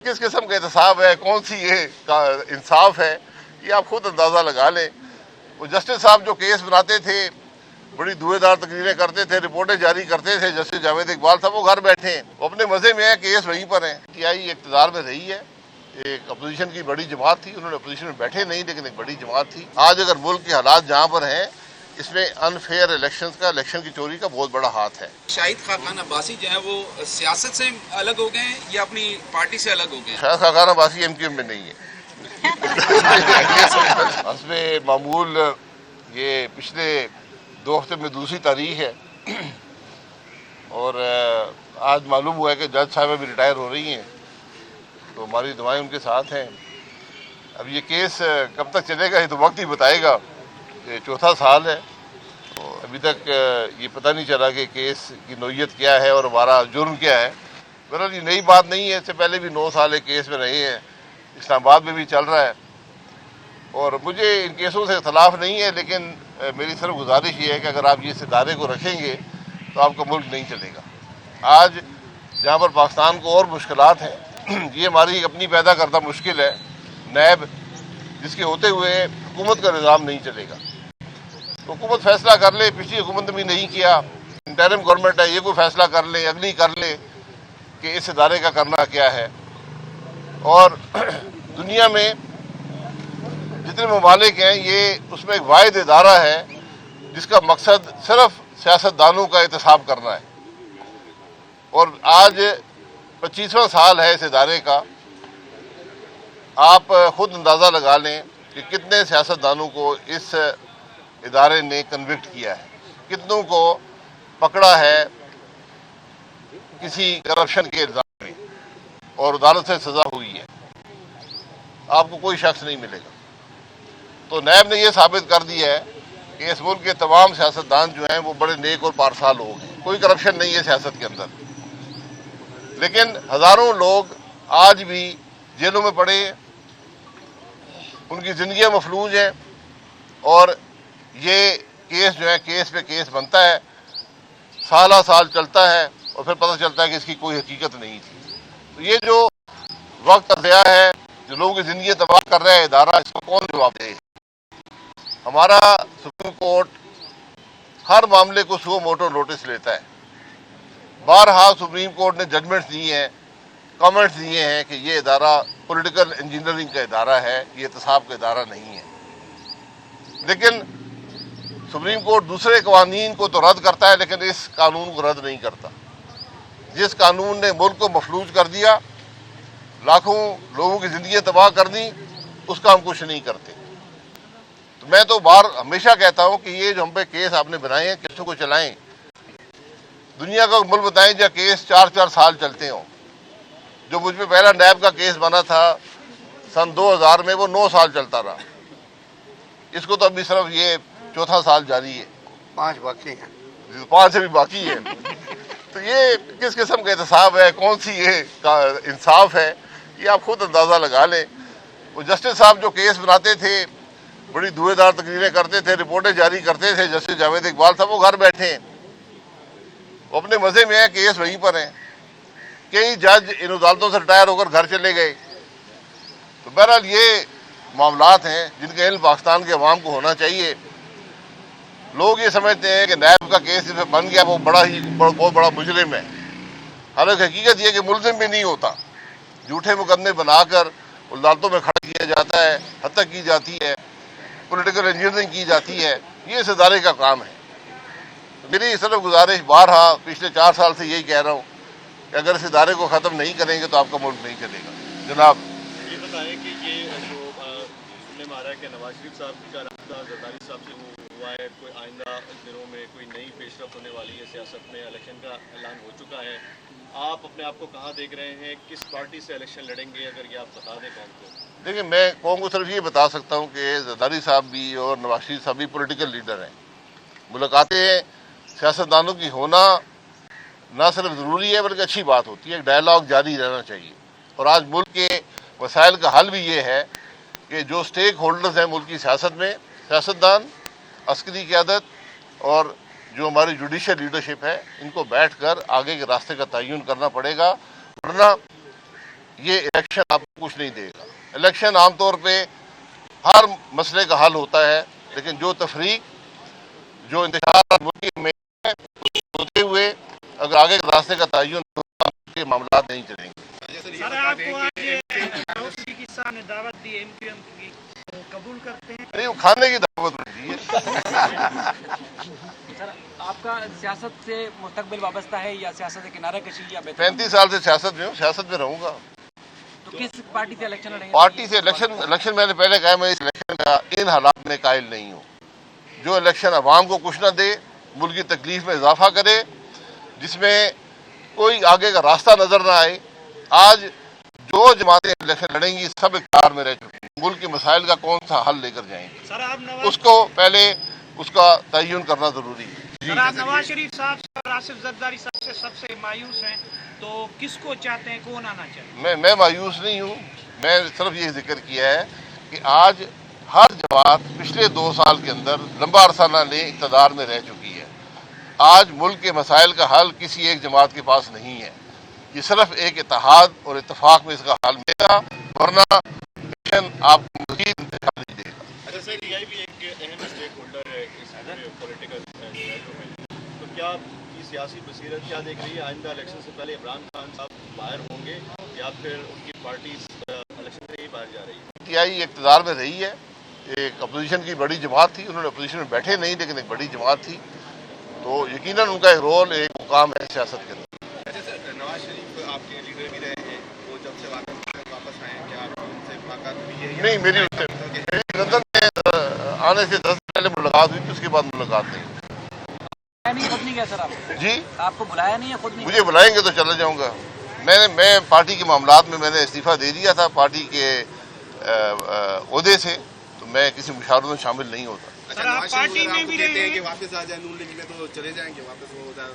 किस किस्म का एहतसाब है, कौन सी ये इंसाफ है, ये आप खुद अंदाज़ा लगा लें। वो जस्टिस साहब जो केस बनाते थे, बड़ी धुएंधार तकरीरें करते थे, रिपोर्टें जारी करते थे, जस्टिस जावेद इकबाल साहब वो घर बैठे हैं, वो अपने मज़े में है, केस वहीं पर हैं। टीआई इक़्तिदार में रही है, एक अपोजिशन की बड़ी जमात थी, उन्होंने अपोजिशन में बैठे नहीं लेकिन एक बड़ी जमात थी। आज अगर मुल्क के हालात जहाँ पर हैं, इसमें अनफेयर इलेक्शन की चोरी का बहुत बड़ा हाथ है। शाहिद खाकान अब्बासी जो है वो सियासत से अलग हो गए हैं या अपनी पार्टी से अलग हो गए हैं? शाहिद खाकान अब्बासी एमक्यूएम में नहीं है। हस्बे मामूल ये पिछले 2 हफ्ते में दूसरी तारीख है और आज मालूम हुआ है कि जज साहब भी रिटायर हो रही हैं, तो हमारी दुआएं उनके साथ हैं। अब ये केस कब तक चलेगा ये तो वक्त ही बताएगा। ये 4था साल है, तो अभी तक ये पता नहीं चला कि केस की नोयत क्या है और हमारा जुर्म क्या है। बहरहाल ये नई बात नहीं है, इससे पहले भी 9 साल एक केस में रहे हैं, इस्लामाबाद में भी चल रहा है और मुझे इन केसों से इख्तलाफ नहीं है, लेकिन मेरी सिर्फ गुजारिश ये है कि अगर आप इस इदारे को रखेंगे तो आपका मुल्क नहीं चलेगा। आज जहाँ पर पाकिस्तान को और मुश्किलात हैं, ये हमारी अपनी पैदा करता मुश्किल है, नैब जिसके होते हुए हुकूमत का निज़ाम नहीं चलेगा। तो हुकूमत फैसला कर ले, पिछली हुकूमत ने भी नहीं किया, इंटरिम गवर्नमेंट है, ये कोई फैसला कर ले, अगली कर ले कि इस इदारे का करना क्या है। और दुनिया में जितने ममालिक हैं, ये उसमें एक वाहिद इदारा है जिसका मकसद सिर्फ सियासतदानों का एहतसाब करना है। और आज 25वां साल है इस इदारे का। आप खुद अंदाज़ा लगा लें कि कितने सियासतदानों को इस इदारे ने कन्विक्ट किया है, कितनों को पकड़ा है किसी करप्शन के इल्ज़ाम में और अदालत से सज़ा हुई है। आपको कोई शख्स नहीं मिलेगा। तो नैब ने यह साबित कर दिया है कि इस मुल्क के तमाम सियासतदान जो हैं वो बड़े नेक और पारसाल लोग हैं, कोई करप्शन नहीं है सियासत के अंदर। लेकिन हज़ारों लोग आज भी जेलों में पड़े हैं, उनकी ज़िंदगियाँ मफलूज हैं और ये केस जो है केस पे केस बनता है, साल साल चलता है और फिर पता चलता है कि इसकी कोई हकीकत नहीं थी। तो ये जो वक्त ज़ाया है, जो लोगों की ज़िंदगी तबाह कर रहा है इदारा, इसको कौन जवाब दे? हमारा सुप्रीम कोर्ट हर मामले को सुओ मोटो नोटिस लेता है। बारहा सुप्रीम कोर्ट ने जजमेंट्स दिए हैं, कमेंट्स दिए हैं कि ये इदारा पॉलिटिकल इंजीनियरिंग का इदारा है, ये एहतसाब का इदारा नहीं है। लेकिन सुप्रीम कोर्ट दूसरे कानून को तो रद्द करता है, लेकिन इस कानून को रद्द नहीं करता। जिस कानून ने मुल्क को मफलूज कर दिया, लाखों लोगों की ज़िंदगी तबाह कर दी, उसका हम कुछ नहीं करते। तो मैं तो हमेशा कहता हूं कि ये जो हम पे केस आपने बनाए हैं, केसों को चलाएं। दुनिया का मुल्क बताएं जहाँ केस 4-4 साल चलते हों। जो मुझ पे पहला नैब का केस बना था सन 2000 में, वो 9 साल चलता रहा। इसको तो अभी सिर्फ ये 4था साल जारी है, 5 बाकी हैं, 5 से भी बाकी है। तो ये किस किस्म का एहतसाब है, कौन सी ये इंसाफ है, ये आप खुद अंदाज़ा लगा लें। वो जस्टिस साहब जो केस बनाते थे, बड़ी धुएंधार तकरीरें करते थे, रिपोर्टें जारी करते थे, जस्टिस जावेद इकबाल साहब वो घर बैठे हैं, वो अपने मज़े में है, केस वहीं पर हैं। कई जज इन अदालतों से रिटायर होकर घर चले गए। तो बहरहाल ये मामलात हैं जिनका इल्म पाकिस्तान के अवाम को होना चाहिए। लोग ये समझते हैं कि नैब का केस जिसमें बन गया वो बहुत बड़ा मुजरिम है। हालांकि हकीकत ये कि मुलजिम भी नहीं होता, झूठे मुकदमे बनाकर अदालतों में खड़ा किया जाता है, हत्या की जाती है, पॉलिटिकल इंजीनियरिंग की जाती है। ये इस इदारे का काम है। मेरी सिर्फ गुजारिश बारहा पिछले 4 साल से यही कह रहा हूँ कि अगर इस इदारे को ख़त्म नहीं करेंगे तो आपका मुल्क नहीं चलेगा। जनाब ये बताएं कि ये जो सुनने में आ रहा है कि नवाज शरीफ साहब का रब्ता जरदारी साहब से हुआ है, कोई आइंदा दिनों में कोई नई पेशरफ होने वाली है सियासत में, इलेक्शन का ऐलान हो चुका है, आप अपने आप को कहाँ देख रहे हैं, किस पार्टी से इलेक्शन लड़ेंगे, अगर ये आप बता दें कौन को? देखिए, मैं कौन को सिर्फ ये बता सकता हूँ कि जरदारी साहब भी और नवाज शरीफ साहब भी पॉलिटिकल लीडर हैं। मुलाकातें सियासतदानों की होना ना सिर्फ ज़रूरी है बल्कि अच्छी बात होती है। डायलॉग जारी रहना चाहिए। और आज मुल्क के वसाइल का हल भी ये है कि जो स्टेक होल्डर्स हैं मुल्क की सियासत में, सियासतदान, अस्करी क़यादत और जो हमारी जुडिशल लीडरशिप है, इनको बैठ कर आगे के रास्ते का तयन करना पड़ेगा। वरना یہ الیکشن آپ کو کچھ نہیں دے گا. الیکشن عام طور پہ ہر مسئلے کا حل ہوتا ہے، لیکن جو تفریق، جو انتشار ملک میں ہے، ہوتے ہوئے اگر آگے کے راستے کا تعین کے معاملات نہیں چلیں گے. سر آپ کو آج راہل کی صاحب نے دعوت دی ایم کیو ایم کی، قبول کرتے ہیں؟ نہیں، وہ کھانے کی دعوت ملی ہے. سر آپ کا سیاست سے مستقبل وابستہ ہے یا سیاست سے کنارہ کشی یا بہتر؟ 35 سال سے سیاست میں ہوں، سیاست میں رہوں گا. تو کس پارٹی سے الیکشن لڑیں گے؟ پارٹی سے الیکشن میں نے پہلے کہا میں اس الیکشن کا ان حالات میں قائل نہیں ہوں. جو الیکشن عوام کو کچھ نہ دے، ملک کی تکلیف میں اضافہ کرے، جس میں کوئی آگے کا راستہ نظر نہ آئے. آج جو جماعتیں الیکشن لڑیں گی سب اقتدار میں رہ چکی ہیں. ملک کے مسائل کا کون سا حل لے کر جائیں گے، سر آپ اس کو پہلے اس کا تعین کرنا ضروری ہے. سر آپ نواز شریف صاحب اور آصف زرداری صاحب سے سب سے مایوس ہیں، تو کس کو چاہتے ہیں، کون آنا چاہیے؟ میں مایوس نہیں ہوں. میں صرف یہ ذکر کیا ہے کہ آج ہر جماعت پچھلے 2 سال کے اندر لمبا عرصہ نہ لے اقتدار میں رہ چکی ہے. آج ملک کے مسائل کا حل کسی ایک جماعت کے پاس نہیں ہے. یہ صرف ایک اتحاد اور اتفاق میں اس کا حل ملے گا، ورنہ آپ کو مزید انتخاب نہیں دے گا. اچھا سر، یہ بھی ایک اہم اسٹیک ہولڈر ہے اس پولیٹیکل سینیریو میں، تو کیا آپ کی سیاسی بصیرت کیا دیکھ رہی ہے؟ آئندہ الیکشن سے پہلے عمران خان صاحب باہر ہوں گے یا پھر ان کی پارٹی الیکشن سے ہی باہر جا رہی ہے؟ پی آئی اقتدار میں رہی ہے، ایک اپوزیشن کی بڑی جماعت تھی. انہوں نے اپوزیشن میں بیٹھے نہیں، لیکن ایک بڑی جماعت تھی، تو یقیناً ان کا ایک رول، ایک مقام ہے سیاست کے اندر. اچھا سر، نواز شریف آپ کے لیڈر بھی رہے ہیں، وہ جب سے واپس آئے ہیں، کیا آپ ان سے ملاقات ہوئی ہے؟ نہیں، میری لندن میں آنے سے 10 دن پہلے ملاقات ہوئی تھی، اس کے بعد ملاقات نہیں. خود نہیں گیا سر آپ؟ جی، آپ کو بلایا نہیں ہے؟ خود نہیں؟ مجھے بلائیں گے تو چلا جاؤں گا. میں پارٹی کے معاملات میں نے استعفیٰ دے دیا تھا پارٹی کے عہدے سے، تو میں کسی مشاورت میں شامل نہیں ہوتا. اچھا، نواز شریف آپ کو کہتے ہیں کہ واپس آ جائیں نون لیگ میں، تو چلے جائیں گے واپس؟ وہ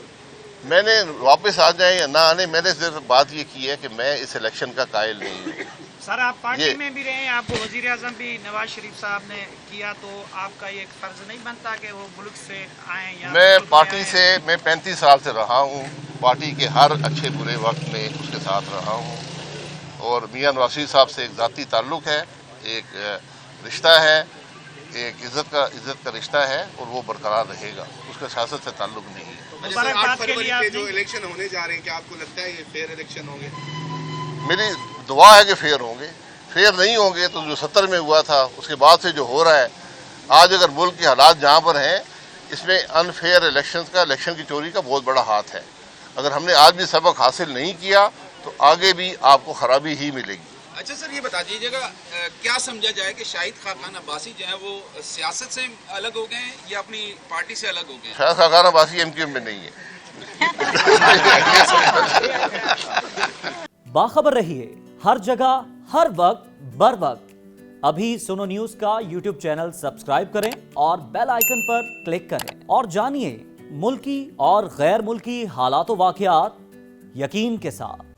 میں نے واپس آ جائیں یا نہ آنے، میں نے صرف بات یہ کی ہے کہ میں اس الیکشن کا قائل نہیں ہوں. سر آپ پارٹی میں بھی رہے ہیں، آپ کو وزیر اعظم بھی نواز شریف صاحب نے کیا، تو آپ کا یہ فرض نہیں بنتا کہ وہ ملک سے آئیں یا میں پارٹی سے 35 سال سے رہا ہوں، پارٹی کے ہر اچھے برے وقت میں اس کے ساتھ رہا ہوں، اور میاں نواز شریف صاحب سے ایک ذاتی تعلق ہے، ایک رشتہ ہے، ایک عزت کا رشتہ ہے، اور وہ برقرار رہے گا. اس کا سیاست سے تعلق نہیں ہے. 8 فروری کے جو الیکشن ہونے جا رہے ہیں، کیا آپ کو لگتا ہے یہ فیئر الیکشن ہوں گے؟ میری دعا ہے کہ فیئر ہوں گے. فیئر نہیں ہوں گے تو جو 70 میں ہوا تھا اس کے بعد سے جو ہو رہا ہے، آج اگر ملک کے حالات جہاں پر ہیں، اس میں ان فیئر الیکشن کی چوری کا بہت بڑا ہاتھ ہے. اگر ہم نے آج بھی سبق حاصل نہیں کیا تو آگے بھی آپ کو خرابی ہی ملے گی. اچھا سر، یہ بتا دیجیے گا کیا سمجھا جائے کہ شاہد خاقان عباسی جو ہیں وہ سیاست سے الگ ہو گئے ہیں یا اپنی پارٹی سے الگ ہو گئے ہیں؟ شاید خاقان عباسی ایم کیو ایم میں نہیں ہے. باخبر رہیے ہر جگہ ہر وقت بر وقت. ابھی سنو نیوز کا یوٹیوب چینل سبسکرائب کریں اور بیل آئیکن پر کلک کریں اور جانیے ملکی اور غیر ملکی حالات و واقعات یقین کے ساتھ.